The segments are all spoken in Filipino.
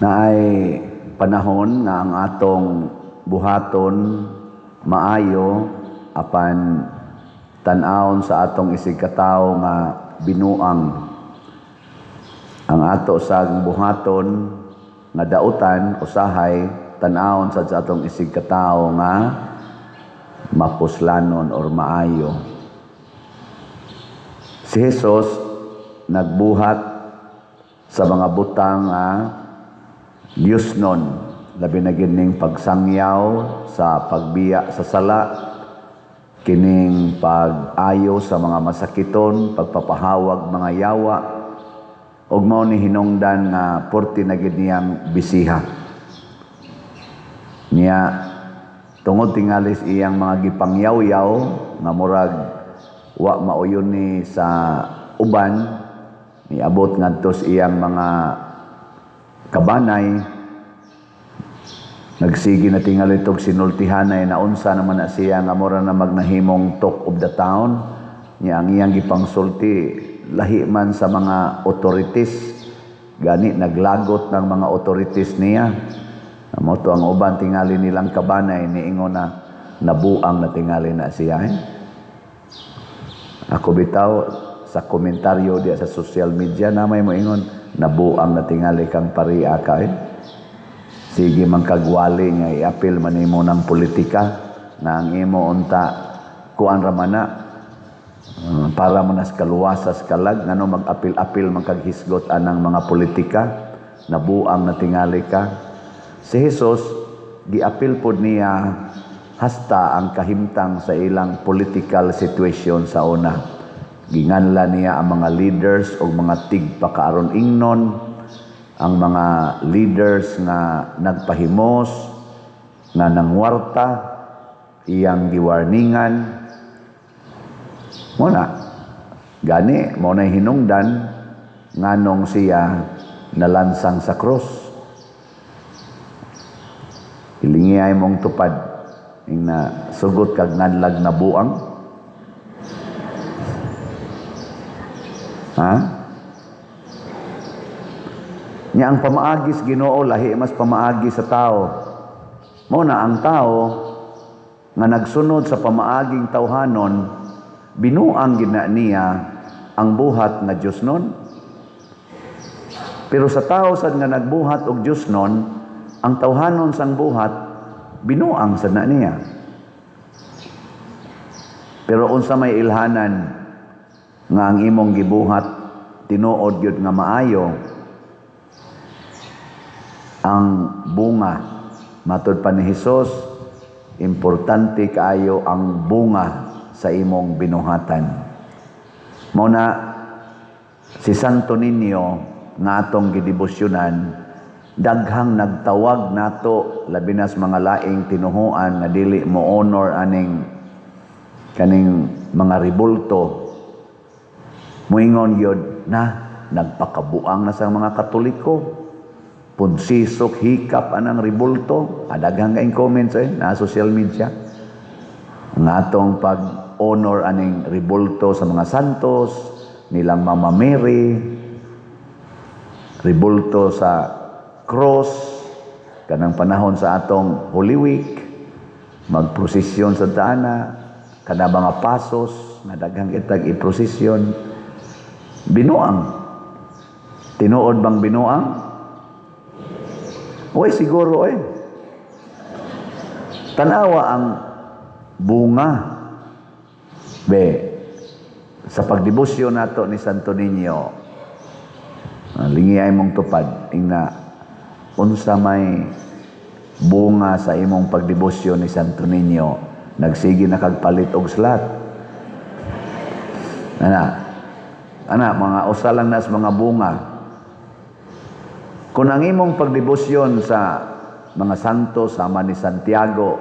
na ay panahon nga ang atong buhaton maayo apan tan-awon sa atong isig katawo nga binuang ang ato sa buhaton nga dautan usahay tan-awon sa atong isig katawo nga mapuslanon or maayo. Si Jesus nagbuhat sa mga butang nga Diosnon, labi na gining pagsangyaw sa pagbiya sa sala, kining pag-ayo sa mga masakiton, pagpapahawag mga yawa, ug mao ni hinungdan nga porti na gid niyang bisiha. Niya tungod tingalis iyang mga gipangyaw-yaw nga murag wa mauyon ni sa uban, niabot ngadto sa iyang mga kabanay, nagsigi na tingali itong sinultihanay na unsa naman na siya nga mura na magnahimong talk of the town. Niya ang iyang gipangsulti lahi man sa mga authorities, gani naglagot ng mga authorities niya. Amo to ang uban tingali nilang kabanay niingon na nabuang na tingali na siya. Ako bitaw sa komentaryo diya sa social media na may moingon nabuang na tingali kang paria ka. Sige man kagwali nga i-apil man imo ng politika na ang imo unta kuan ra man na para manas kaluwasas kalag ngano mag-apil-apil man kag hisgot anang mga politika, nabuang na tingali ka. Si Jesus giapil pod niya hasta ang kahimtang sa ilang political situation sa una. Ginganla niya ang mga leaders o mga tigpakaaron ingnon, ang mga leaders nga nagpahimos, nga nangwarta, iyang giwarningan. Muna, gani, mo na hinungdan, nganong siya nalansang sa krus. Ilingi ay mong tupad, na sugot kag nganlag na buang. Ha? Nya ang pamaagis Ginoo lahi mas pamaagi sa tao. Mao na ang tao nga nagsunod sa pamaaging tawhanon binuang gid na niya ang buhat nga Diosnon. Pero sa tao sad nga nagbuhat og Diosnon, ang tawhanon sang buhat binuang sad na niya. Pero unsa may ilhanan nga ang imong gibuhat tinuod gyud nga maayo, ang bunga matud pa ni Hesus, importante kaayo ang bunga sa imong binuhatan. Mao na si Santo Niño nga atong gidebosyonan, daghang nagtawag nato labi na sa mga laing tinuhuan nga dili mo honor aning kaning mga ribulto. Muingon yun na nagpakabuang na sa mga Katoliko, punsisok hikap anang ribulto, adaghang kaing comments na social media nga atong pag-honor aning ribulto sa mga santos nilang Mama Mary, ribulto sa cross kanang panahon sa atong Holy Week, magprosesyon sa dana kada mga pasos nga daghang itag i-prosesyon. Binuang. Tinuod bang binuang? Uy, siguro tanawa ang bunga. Sa pagdebosyon nato ni Santo Niño, lingi ay mong tupad, ingna, unsa may bunga sa imong pagdebosyon ni Santo Niño, nagsigi na kagpalit og slat. Mga usalang nas mga bunga. Kung ang imong pagdebosyon sa mga santo, sama ni Santiago,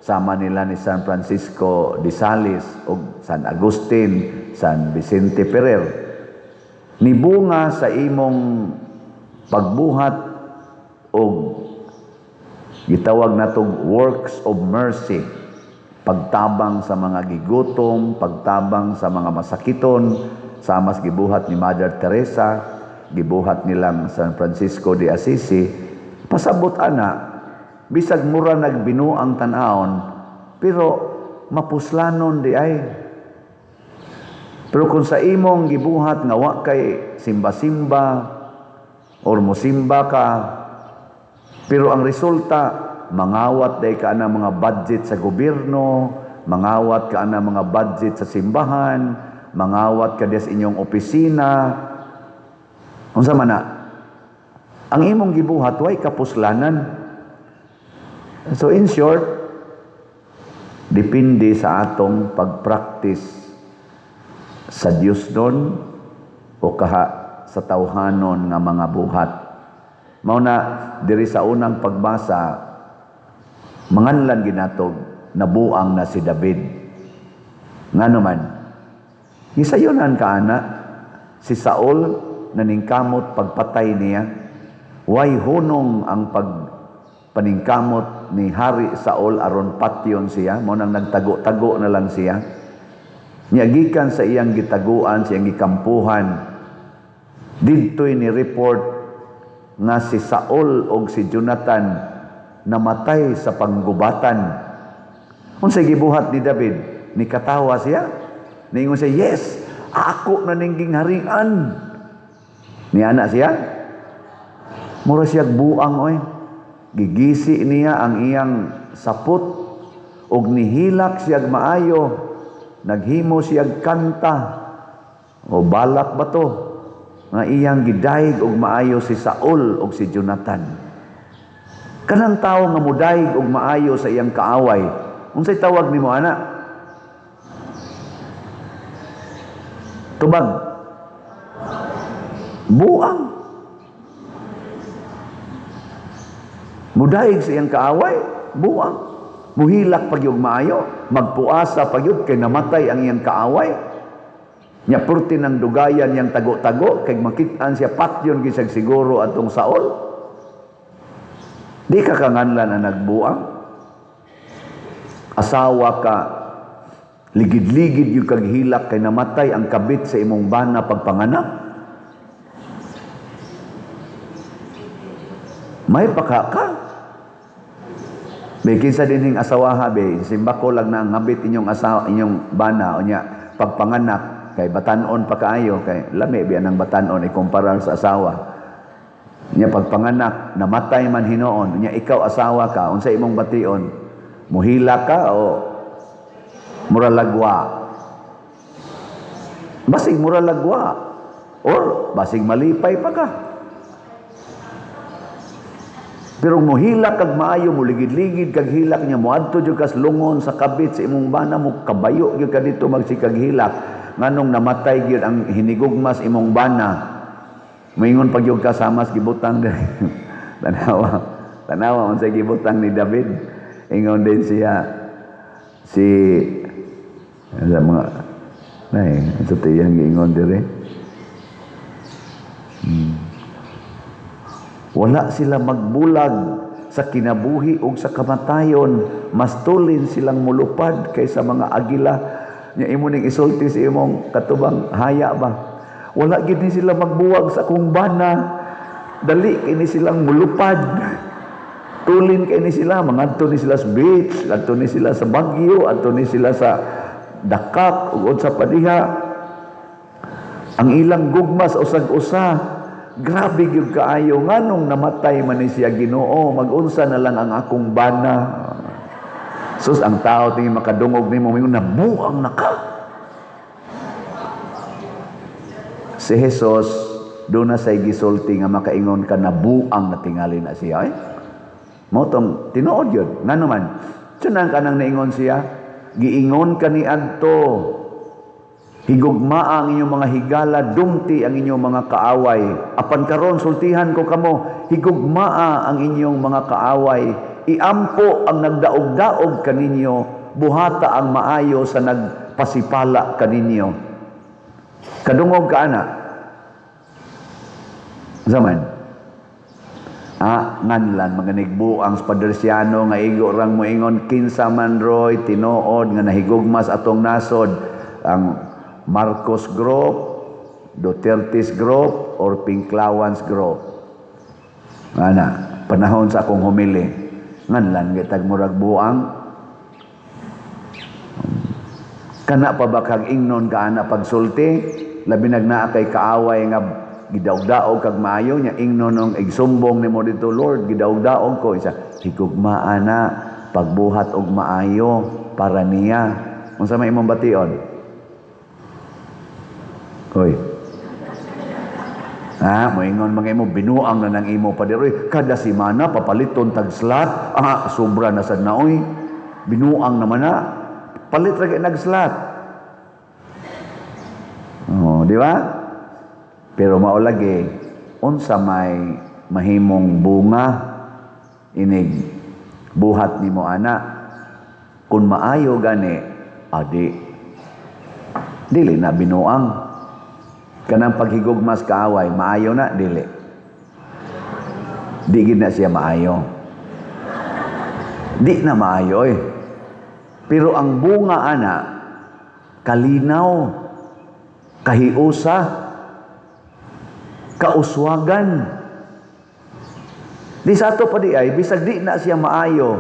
sama nila ni San Francisco de Sales, o San Agustin, San Vicente Ferrer, ni bunga sa imong pagbuhat o gitawag natong works of mercy, pagtabang sa mga gigutom, pagtabang sa mga masakiton, sa mas gibuhat ni Mother Teresa, gibuhat nilang San Francisco de Assisi, Pasabot ana, bisag mura nagbinuang tan-aon, pero mapuslanon di ay. Pero kung sa imong gibuhat nga wa kay simba-simba or mosimba ka, pero ang resulta mangawat day ka na mga budget sa gobyerno, mangawat ka na mga budget sa simbahan, mangawat ka sa inyong opisina. Unsa man na? Ang imong gibuhat way kapuslanan. So in short, depende sa atong pag-practice sa Dios doon o kaha sa tawhanon nga mga buhat. Mao na diri sa unang pagbasa, manganlan ginatog nabuang na si David. Ngano man, gisayonan ka ana si Saul naningkamot pagpatay niya. Way hunong ang paningkamot ni Hari Saul aron patyon siya, mo nang nagtago-tago na lang siya. Gikan sa iyang gitaguan, sa iyang gikampuhan, didto'y ni report nga si Saul o si Jonathan namatay sa panggubatan. Unsay gibuhat ni David? Nikatawa siya. Ningon siya, yes, ako na ningging harian. Ni anak siya. Mura siya buang oy. Gigisi niya ang iyang sapot og nihilak siya maayo. Naghimo siya kanta o balak ba to nga iyang gidayeg og maayo si Saul og si Jonathan. Kanang tawo nga mudayeg og maayo sa iyang kaaway, unsay tawag nimo ana? Tubag. Buang. Mudayeg sa iyang kaaway, buang. Muhilak pagyog maayo, magpuasa pagyog kay namatay ang iyang kaaway. Nya purti ng dugayan yang tago-tago kay makit-an siya patyon gisag siguro atong Saul. Di ka kanganlan ang nagbuang. Asawa ka, ligid-ligid yung kaghilak kay namatay ang kabit sa imong bana pagpanganak. May paka ka. Be kinsa dinhing asawaha be, simba ko lang na ngabit inyong asawa, inyong bana o nya pagpanganak kay batanon pa kaayo kay lami biya nang batanon ikumpara sa asawa. Nya pagpanganak namatay man hinoon, nya ikaw asawa ka, unsa imong bation? Muhila ka o muralagwa? Basig muralagwa or basig malipay pa ka. Pero muhilak kag maayo, muligid-ligid kag hilak niya, muadto jud kas lungon sa kabit sa imong bana mo, kabayo gyud ka dito magsikag hilak. Nganong namatay gyud ang hinigugmas imong bana. Moingon pag gyud kasamas gibutang tanawa unsay gibutang ni David. Ingon din siya sa mga nay, sa tiyang giingon dire. Wala sila magbulag sa kinabuhi o sa kamatayon, mas tulin silang mulupad kaysa mga agila. Nya imo ning isulti sa imong katubang haya ba? Wala gid ni sila magbuwag sa akong bana. Dali kini silang mulupad. Tulin kay ni sila, mangadto ni sila sa beach, adto ni sila sa Baguio, adto ni sila sa Dakak ug sa Padiha. Ang ilang gugmas usag-usa. Grabe gyud kaayo nganong namatay man ni siya Ginoo, mag-unsa na lang ang akong bana. Sus ang tao tingin makadungog nimo mingon nabuang na ka. Si Jesus do na say gisulti nga makaingon ka nabuang na tingali na siya. Mo tong tinuod yun. Ngano man? Sunang kanang naingon siya, giingon ka ni adto. Higugma ang inyong mga higala, dumti ang inyong mga kaaway. Apan karon sultihan ko kamo, higugmaa ang inyong mga kaaway. Iampo ang nagdaog-daog kaninyo, buhata ang maayo sa nagpasipala kaninyo. Kadungog ka ana. Zaman. Nganlan mga nigbuang sa Padersiano nga igo rang moingon kinsa man roy tinuod nga nahigugmas atong nasod ang Marcos Group, Duterte's Group, or Pinklawans Group. Ana, panahon sa akong humili nganlan gitag murag buang kana pa ba kag ingnon ka ana pagsulti labi nagnaa kay kaaway nga gidaog-daog kag maayo nya ingnon nung igsumbong nimo dito Lord gidaog-daog ko isa higugma ana pagbuhat og maayo para niya unsa may imong bation hoy moingon mga imo binuang na ng imo pa diri kada semana papaliton tag slot sobra na sad na oy binuang naman na palit ra nag slot di ba pero mao lagi unsa may mahimong bunga inig buhat nimo ana kun maayo gani adi dili na binuang kanang paghigugmas kaaway maayo na dili di gid na siya maayo di na maayo pero ang bunga ana kalinaw kahiusa kauswagan di sa ato pa di ay bisag di na siya maayo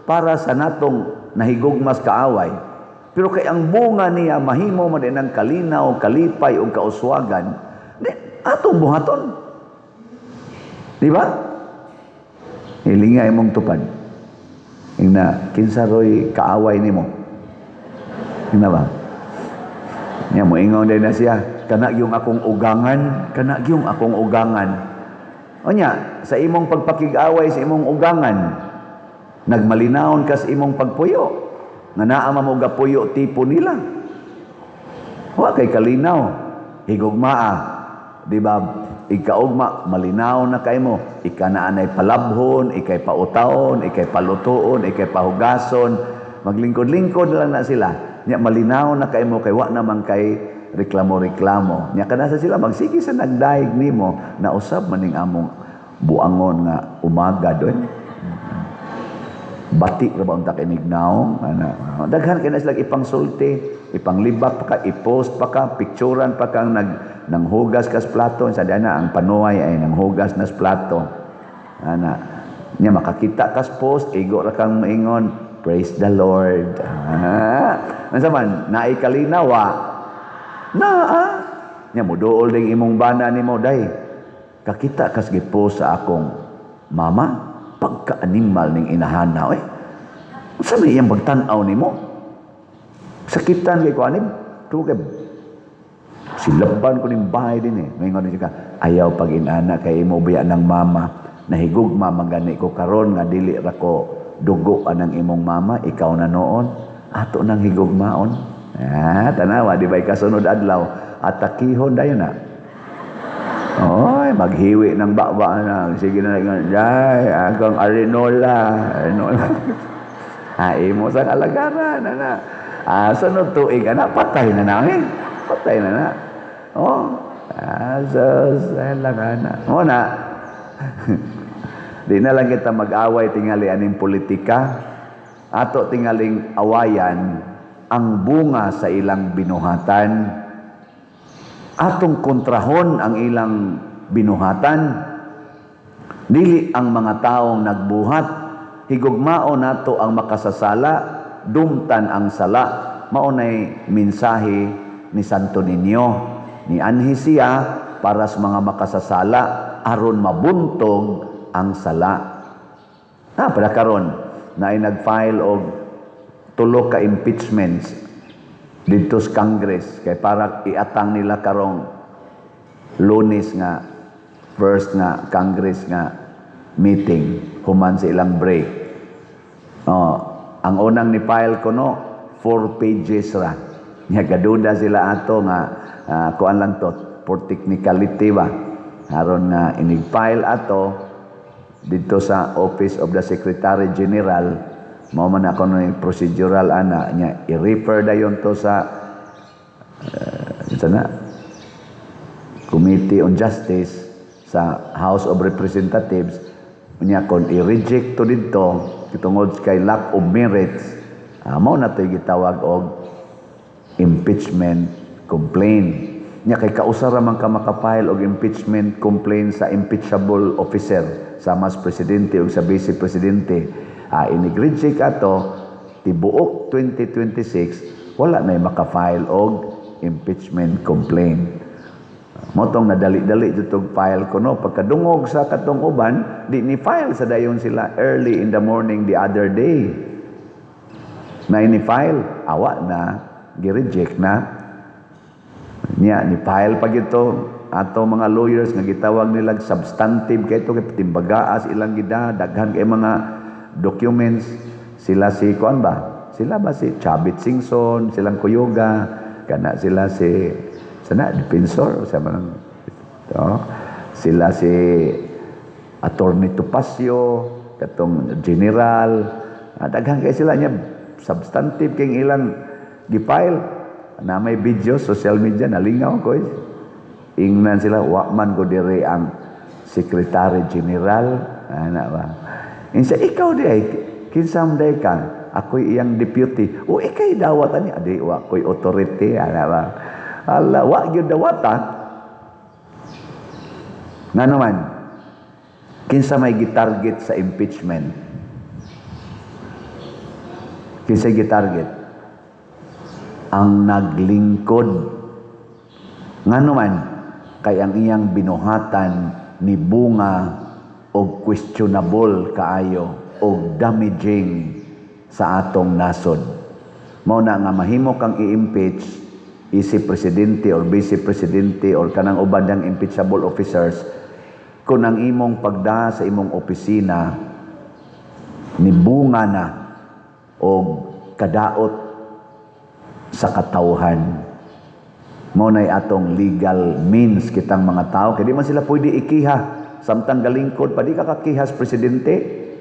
para sa natong nahigugmas kaaway pero kay ang bunga niya mahimo man din ang kalinaw kalipay ug kauswagan di atong buhaton di ba hilinga imong tupad ingna kinsa roy kaaway nimo ingna ba nya mo ingon din na siya kana yung akong ugangan onya sa imong pagpakig-away sa imong ugangan nagmalinawon ka sa imong pagpuyo nga naa mo gapuyo tipo nila wa kay kalinaw higugmaa di ba ikaugma malinaw na kay mo ikanaanay palabhon ikay pautawon ikay palutuon ikay pahugason maglingkod-lingkod lang na sila nya malinaw na kay mo kay wa naman kay reklamo nya kana sa sila magsige sa nagdaig nimo na usab maning among buangon nga umaga doon bati ra ba unta kay nignaw ana daghan kay na sila ipangsulti ipanglibak pa ka i-post pa ka picturean pa kang nanghugas kas plato sa dana ang panuay ay nanghugas nas plato ana nya makakita kas post igo ra kang maingon praise the Lord unsa man naay kalinawa nya moduol ding imong bana nimo day kakita kas gipost sa akong mama pagka-animal ning inahana unsa may iyang pagtan-aw nimo sakitan kay ko anim tugeb silaban ko ning bahay din maingon siya ayaw pag inana kay imo biya ng mama nahigugma magani ko karon nga dili ra ko dugo anang imong mama ikaw na noon ato nang higugmaon tanawa di ba'y kasunod adlaw atakihon dayon na oy maghiwi ng bakba na sige na jay akong arinola imo sa kalagaran na sunod tuig ana patay na namin patay na asos lagana na di na lang kita mag-away tingali aning politika ato tingaling awayan ang bunga sa ilang binuhatan atong kontrahon ang ilang binuhatan dili ang mga taong nagbuhat higugmao nato ang makasasala dumtan ang sala maunay mensahe ni Santo Niño ni anhi siya para sa mga makasasala aron mabuntog ang sala pada karon na ay nag-file og tulo ka impeachments dito sa Congress kay para iatang nila karong Lunes nga first nga Congress nga meeting human sa ilang break ang unang ni file ko 4 pages ra nya gaduda sila ato nga kuan lang to for technicality ba aron nga inig-file ato dito sa Office of the Secretary General mao man ako ng procedural ana nya i-refer dayon to sa Committee on Justice sa House of Representatives nya kon i-reject to didto tungod kay lack of merits mao na to gitawag og impeachment complaint nya kay kausara man ka makapile og impeachment complaint sa impeachable officer sa mas presidente ug sa vice presidente. Ini-reject ato tibuok 2026 wala na makafile og impeachment complaint. Motong nadali-dali jutog file ko no pagkadungog sa katong uban di ni file sa dayon sila early in the morning the other day. Na ini file awa na gi-reject na niya ni file pag ito ato mga lawyers nga gitawag nila substantive kay ito kay timbagaas ilang gida daghan kay mga documents sila si kuan ba sila ba si Chavit Singson silang Kuyoga kana sila si sana defensor sa man sila si Attorney Topacio katong general daghan kay sila niya substantive kay ilang gi-file na may video social media nalingaw ko ingnan sila wa man ko dire ang secretary general ana ba insa ikaw di ay kinsam day ka ako'y iyang deputy o ikay dawat ani adi wa ko'y authority ana ba ala wa gyud dawata nga naman kinsa may gitarget sa impeachment kinsa gitarget ang naglingkod ngano man kay ang iyang binuhatan ni bunga og questionable kaayo og damaging sa atong nasod. Mao na nga mahimo kang i-impeach isip presidente or vice presidente or kanang uban dang impeachable officers kung ang imong pagda sa imong opisina ni bunga na og kadaot sa katawhan. Mao nay atong legal means kitang mga tao kay di man sila pwede ikiha samtang galingkod pa di ka kakihas presidente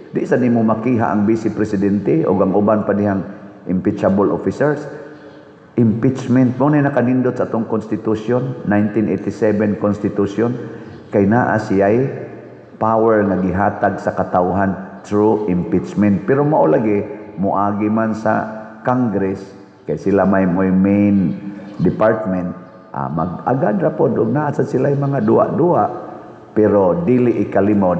di sa nimo makiha ang vice presidente o ang uban pa dihang impeachable officers. Impeachment mo nay nakanindot sa atong constitution 1987 constitution kay naa siyay power nga gihatag sa katawhan through impeachment pero mao lagi moagi man sa Congress kay sila may main department mag-agad ra pod og naa sa sila mga duwa-duwa pero dili ikalimod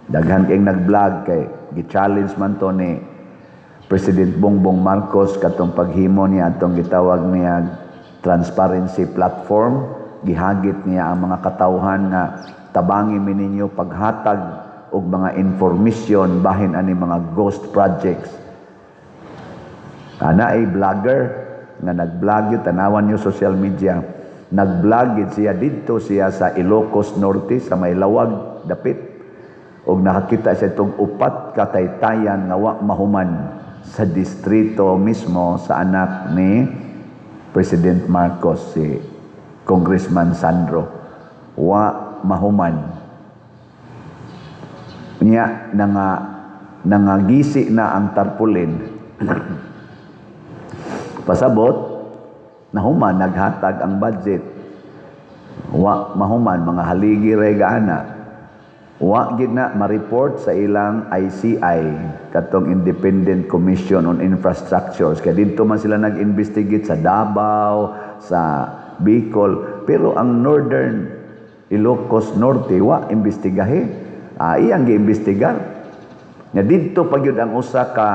daghan kay nag-vlog kay gi-challenge man to ni President Bongbong Marcos katong paghimo niya atong gitawag niya transparency platform gihagit niya ang mga katawhan nga tabangi mi ninyo paghatag og mga information bahin ani mga ghost projects. Ana ay vlogger nga nag-vlog yun, tanawan nyo social media. Nag-vlog yun siya dito siya sa Ilocos Norte, sa may lawag, dapit. O nakakita siya itong upat kataytayan nga wa mahuman sa distrito mismo sa anak ni President Marcos, si Congressman Sandro. Wa mahuman. Niya, nangagisi na ang tarpulin. Pasabot, nahuman, naghatag ang budget. Wa mahuman, mga haligi regana. Wa gid na ma-report sa ilang ICI, katong Independent Commission on Infrastructures. Kaya dito man sila nag-investigate sa Davao, sa Bicol. Pero ang Northern Ilocos Norte, wa imbestigahe. Iyang gi-imbestigar. Nga dito pag yun ang usa ka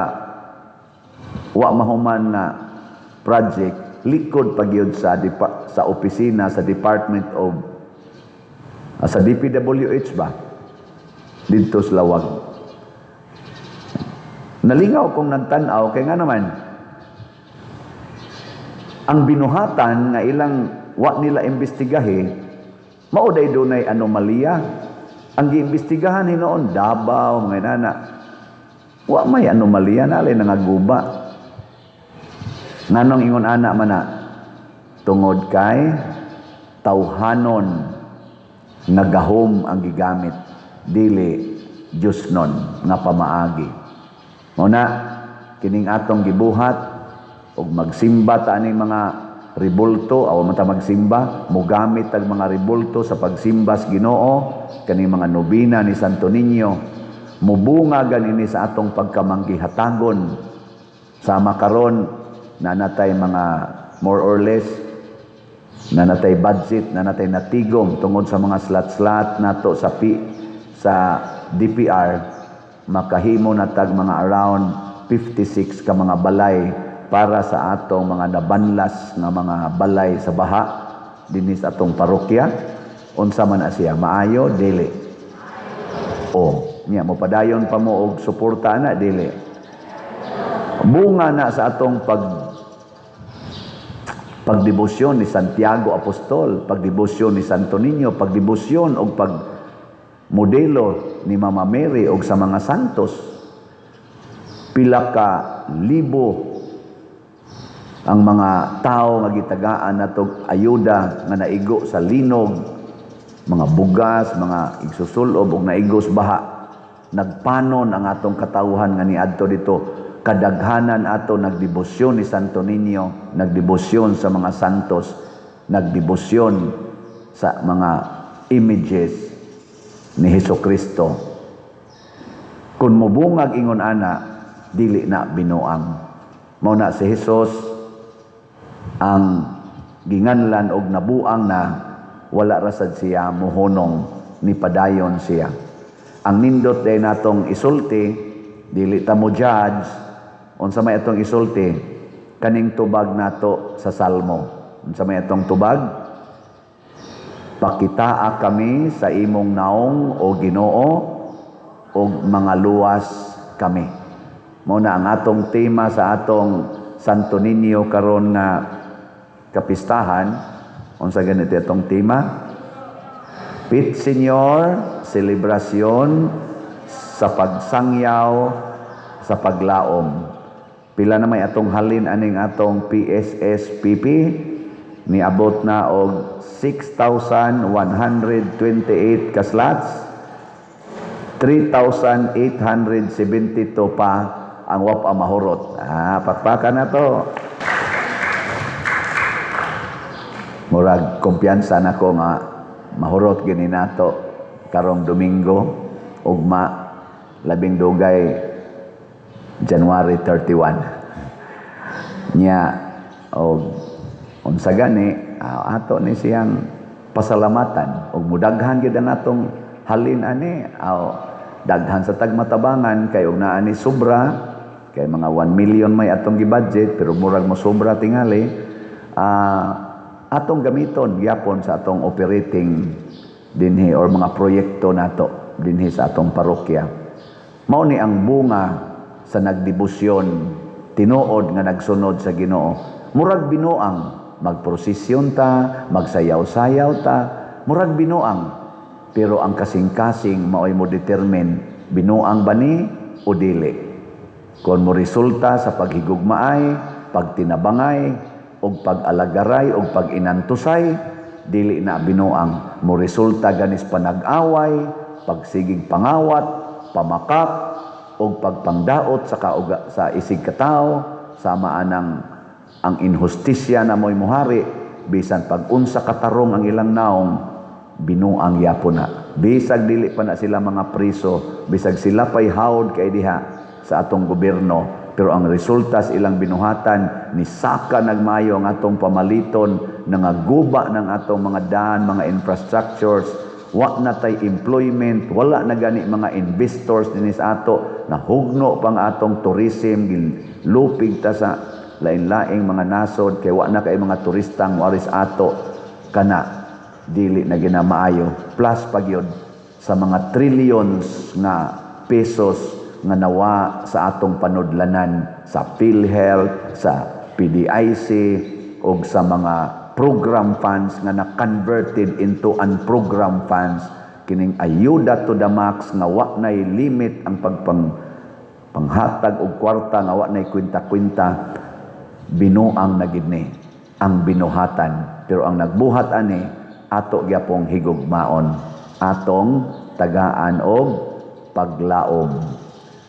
wa mahuman na project likod pagyud sa opisina sa Department of sa DPWH ba dito sa lawag. Nalingaw kong nagtanaw kay nga naman ang binuhatan nga ilang wa nila imbestigahe mao day dunay anomalya. Ang giimbestigahan hinoon Davao mga nana wa may anomalya na alay nangaguba. Nganong ingon ana man na tungod kay tawhanon nagahom ang gigamit dili Diyos nun nga pamaagi. Muna kining atong gibuhat og magsimba ta aning mga ribulto aw man ta magsimba mogamit tag mga ribulto sa pagsimbas Ginoo kaning mga nobina ni Santo Niño mubunga ganini sa atong pagkamanggihatagon sama karon na natay mga more or less na natay budget, na natay natigom tungod sa mga slot-slot nato sa DPR, makahimo na tag mga around 56 ka mga balay para sa atong mga nabanlas nga mga balay sa baha dinhi sa atong parokya. Unsa man na siya, maayo dili? O nya mo padayon pa mo og suporta na dili? Bunga na sa atong pagdebosyon ni Santiago Apostol, pagdebosyon ni Santo Niño, pagdebosyon o pagmodelo ni Mama Mary o sa mga santos. Pila ka libo ang mga tao nga gitagaan natong ayuda nga naigo sa linog, mga bugas, mga igsusulob og naigo sa baha. Nagpanon ang atong katawhan nga niadto dito. Kadaghanan ato nagdebosyon ni Santo Niño, nagdebosyon sa mga santos, nagdebosyon sa mga images ni Hesukristo. Kung mubungag ingon ana, dili na binuang. Mao na si Hesus ang ginganlan og nabuang na wala rasad siya muhonong ni padayon siya. Ang nindot day natong isulti, dili ta mo judge unsa may atong isulti kaning tubag nato sa Salmo. Unsa may atong tubag? Pakitaa kami sa imong naong o Ginoo og mga luwas kami. Mao na ang atong tema sa atong Santo Niño karon nga kapistahan. Unsa ganito atong tema? Pit Señor, selebrasyon sa pagsangyaw sa paglaom. Pila na may atong halin aning atong PSSPP, niabot na og 6,128 ka slots, 3,872 pa ang wapa mahurot. Pakpakan na to. Murag kumpiyansa na ko nga mahurot gini nato karong Domingo, ugma labing dugay January 31. Nya og unsa gani ato ni siyang pasalamatan og mudaghan gyud ang atong halin ani daghan sa tagmatabangan kay og naa ni sobra kay mga 1 million may atong gi-budget pero murag mo sobra tingali. Atong gamiton gyapon sa atong operating dinhi or mga proyekto nato dinhi sa atong parokya. Mao ni ang bunga sa nagdebosyon tinuod nga nagsunod sa Ginoo. Murag binuang magprosesyon ta, magsayaw-sayaw ta, murag binuang. Pero ang kasing-kasing mao'y mo determine binuang ba ni o dili. Kung mo resulta sa paghigugmaay, pagtinabangay, og pag-alagaray og pag-inantusay, dili na binuang. Mo resulta ganis panag-away, pagsigig pangawat, pamakak og pagpangdaot sa isig katao, sama anang ang inhustisya na mo'y muhari, bisan pag-unsa katarong ang ilang naong, binuang yapon na. Bisag dili pa na sila mga priso, bisag sila pa'y hawd kay diha sa atong gobyerno, pero ang resulta sa ilang binuhatan ni saka nagmayo ang atong pamaliton, nangaguba ng atong mga daan, mga infrastructures, wa na tay employment, wala na gani mga investors dinis ato, nahugno pang atong tourism, lupig ta sa lain-laing mga nasod kay wa na kay mga turistang waris ato kana dili na ginamaayo, plus pagyod sa mga trillions nga pesos nga nawa sa atong panudlanan sa PhilHealth, sa PDIC o sa mga program funds nga na-converted into unprogram funds, kining ayuda to the max nga wa nay limit ang panghatag og kwarta nga wa nay kwinta-kwinta. Binuang na gid ni ang binuhatan, pero ang nagbuhat ani ato gyapong higugmaon, atong tagaan og paglaom.